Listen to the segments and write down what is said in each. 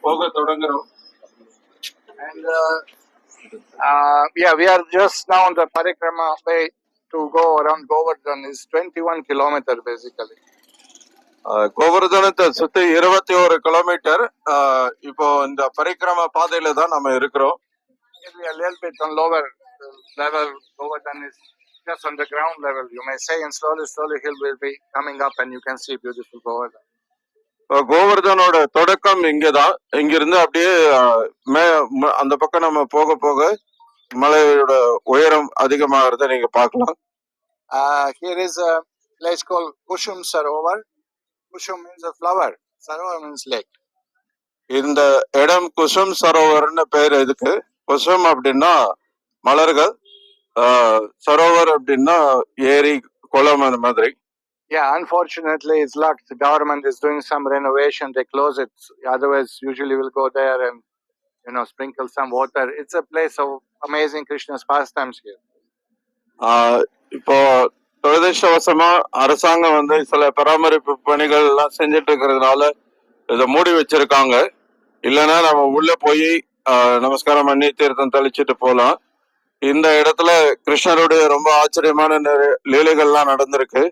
போக தொடங்குறோம். And we are just now on the parikrama way to go around Govardhan. Is 21 kilometers basically. கோவர்தனத்தை சுத்தி 21 kilometre. இப்போ இந்த பரிக்கிரம பாதையில தான் நம்ம இருக்கிறோம். We are a little bit on lower level. Govardhan is just on the ground level, you may say, and slowly hill will be coming up and you can see beautiful Govardhan. கோவர்தனோட தொடக்கம் இங்கதான். இங்கிருந்து அப்படியே அந்த பக்கம் நம்ம போக போக மலையோட உயரம் அதிகமாகிறத நீங்க பார்க்கலாம். Here is a place called Kushum Sarovar. Kushum means a flower. Sarovar means lake. இந்த இடம் குசும் சரோவர்னு பேர். இதுக்கு குசும் அப்படின்னா மலர்கள், சரோவர் அப்படின்னா ஏரி குளம் அந்த மாதிரி. Yeah, unfortunately it's locked. The government is doing some renovation. They close it. Otherwise, usually we'll go there and sprinkle some water. It's a place of amazing Krishna's pastimes here. இப்போ துரதிருஷ்டவசமா அரசாங்கம் சில பராமரிப்பு பணிகள் எல்லாம் செஞ்சுட்டு இருக்கிறதுனால இதை மூடி வச்சிருக்காங்க. இல்லைன்னா நம்ம உள்ள போய் நமஸ்காரம் பண்ணி தீர்த்தம் தெளிச்சுட்டு போலாம். இந்த இடத்துல கிருஷ்ணருடைய ரொம்ப ஆச்சரியமான லீலைகள்லாம் நடந்திருக்கு.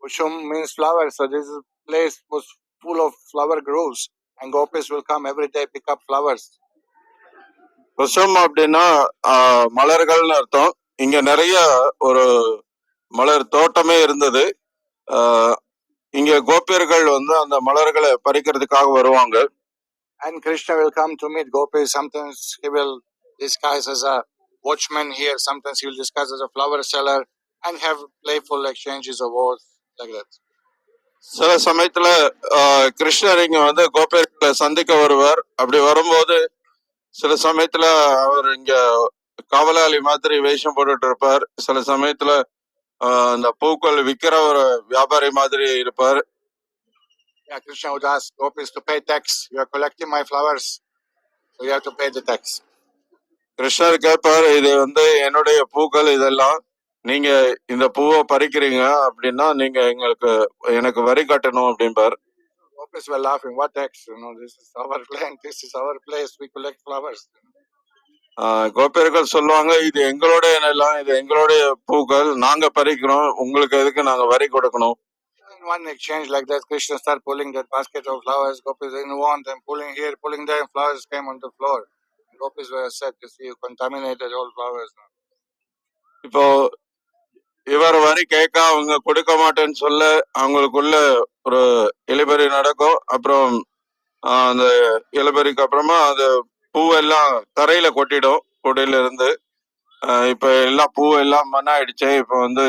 Kushum means flower, so this place was full of flower groves and gopis will come every day pick up flowers. Kusum அப்படின்னா மலர்கள்னு அர்த்தம். இங்க நிறைய ஒரு மலர் தோட்டமே இருந்தது. இங்க கோபியர்கள் அந்த மலர்களை பறிக்கிறதுக்காக வருவாங்க. And Krishna will come to meet gopis. Sometimes he will disguise as a watchman here, sometimes he will disguise as a flower seller and have playful exchanges of words like that. சில சமயத்துல கிருஷ்ணர் இங்க கோபியர்களை சந்திக்க வருவார். அப்படி வரும்போது சில சமயத்துல அவர் இங்க காவலாளி மாதிரி வேஷம் போட்டுட்டு இருப்பார். சில சமயத்துல அந்த பூக்கள் விற்கிற ஒரு வியாபாரி மாதிரி இருப்பார். Yeah, Krishna would ask gopis to pay tax. You are collecting my flowers, so you have to pay the tax. கிருஷ்ணர் கேட்பார், இது என்னுடைய பூக்கள், இதெல்லாம் நீங்க இந்த பூவை பறிக்கிறீங்க அப்படின்னா நீங்க எனக்கு வரி கட்டணும் அப்படின்பார். Gopis were laughing. What tax? This is our land. This is our place. We collect flowers. கோபியர்கள் சொல்லுவாங்க, இது எங்களுடைய நிலம், இது எங்களுடைய பூக்கள், நாங்க பறிக்கிறோம், உங்களுக்கு எதுக்கு நாங்க வரி கொடுக்கணும். In one exchange like that, Krishna started pulling that basket of flowers. Gopis didn't want them, pulling here, pulling there, flowers came on the floor. Gopis were upset to see you contaminated all flowers. இப்போ இவர் வரி கேட்க அவங்க கொடுக்க மாட்டேன்னு சொல்ல அவங்களுக்குள்ள ஒரு இழுபறி நடக்கும். அப்புறம் அந்த இழுபறிக்கு அப்புறமா அந்த பூவெல்லாம் தரையில கொட்டிடும். கொடியில இருந்து இப்ப எல்லாம் பூவெல்லாம் மண்ணாயிடுச்சு, இப்ப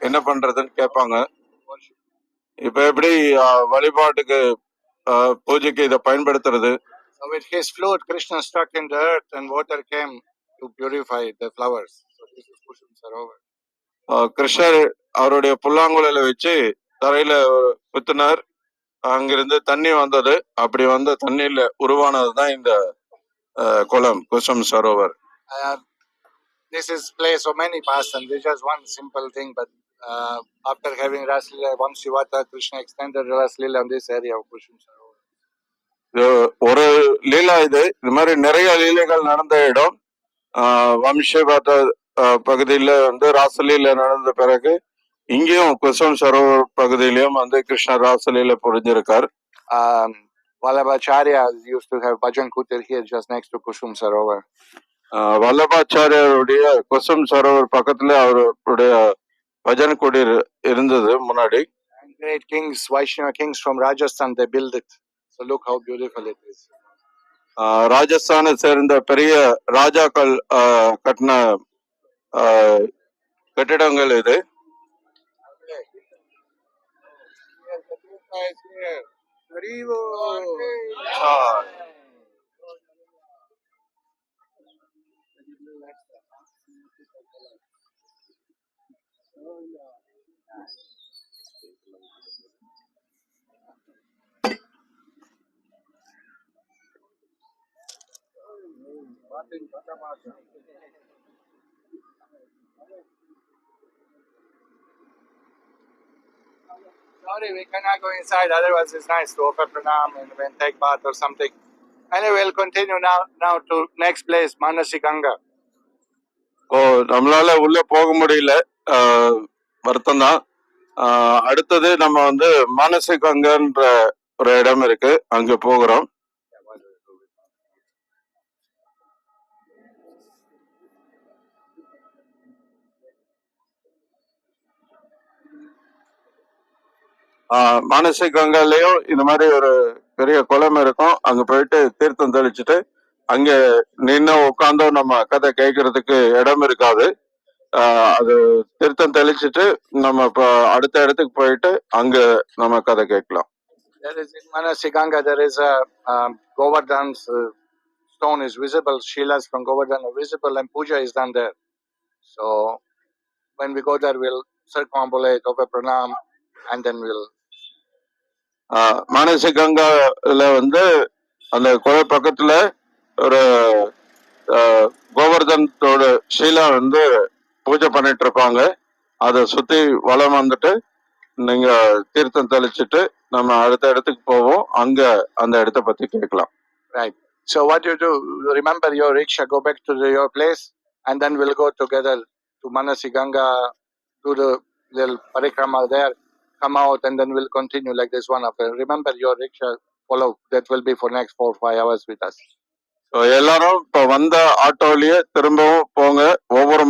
என்ன பண்றதுன்னு கேட்பாங்க. இப்ப எப்படி வழிபாட்டுக்கு பூஜைக்கு இதை பயன்படுத்துறது? So with his flute, Krishna struck in the earth and water came to purify the flowers. So this is Kushum Sarovar. கிருஷ்ணர் அவருடைய புல்லாங்குழல வச்சு தரையில குத்தினார். அங்கிருந்து தண்ணி வந்தது. அப்படி வந்த தண்ணியில உருவானதுதான் இந்த குளம் Kusum Sarovar. This is place of many pastimes. This is just one simple thing, but after having Raslila, Vamsivata, Krishna extended Raslila on this area of Kushum Sarovar. ஒரு லீலா இது மாதிரி நிறைய லீலைகள் நடந்த இடம். வம்சபாத பகுதியில ராசலீல நடந்த பிறகு இங்கேயும் குசும் சரோவர் பகுதியிலும் கிருஷ்ணர் ராசலீல புரிஞ்சிருக்கார். Vallabhacharya used to have Bhajan Kutir here just next to Kushum Sarovar. வல்லபாச்சாரியருடைய Kusum Sarovar பக்கத்துல அவருடைய பஜன் குடீர் இருந்தது முன்னாடி. Great kings, Vaishnava kings from Rajasthan, they built it. So look how beautiful it is. ராஜஸ்தானை சேர்ந்த பெரிய ராஜாக்கள் கட்டின கட்டிடங்கள் இது. Sorry, we cannot go inside. Otherwise, it's nice to offer pranam and then take bath or something. Anyway, we'll continue now to next place, Manasi Ganga. ஓ நம்மளால உள்ள போக முடியல, வருத்தம் தான். அடுத்தது நம்ம வந்து மானசிக் கங்கன்ற ஒரு இடம் இருக்கு, அங்க போகிறோம். மானசிக் கங்காலையும் இந்த மாதிரி ஒரு பெரிய குளம் இருக்கும், அங்க போயிட்டு தீர்த்தம் தெளிச்சுட்டு அங்க நின்று உட்காந்தோ நம்ம கதை கேட்கறதுக்கு இடம் இருக்காது. அது தீர்த்தம் தெளிச்சுட்டு நம்ம இப்போ அடுத்த இடத்துக்கு போயிட்டு அங்க நம்ம கதை கேட்கலாம். There is in Manasi Ganga, there is a Govardhan's stone is visible. Shilas from Govardhan are visible, and puja is done there. So when we go there, we'll circumambulate, offer pranam, and then we'll. மானசிக் கங்கால வந்து அந்த குள பக்கத்துல ஒரு கோவர்தனத்தோட ஷீலா வந்து பூஜை பண்ணிட்டு இருப்பாங்க. அதை சுத்தி வளம் வந்துட்டு நீங்க தீர்த்தம் தெளிச்சுட்டு நம்ம அடுத்த இடத்துக்கு போவோம், அங்க அந்த இடத்த பத்தி கேட்கலாம். Right. So what you do? Remember your rickshaw. Go back to your place, and then we'll go together to Manasi Ganga, do the little parikrama there, come out, and then we'll continue like this one after. Remember your rickshaw. Follow. That will be for next 4 or 5 hours with us. எல்லாரும் இப்ப வந்த ஆட்டோலயே திரும்பவும் போங்க. ஒவ்வொரு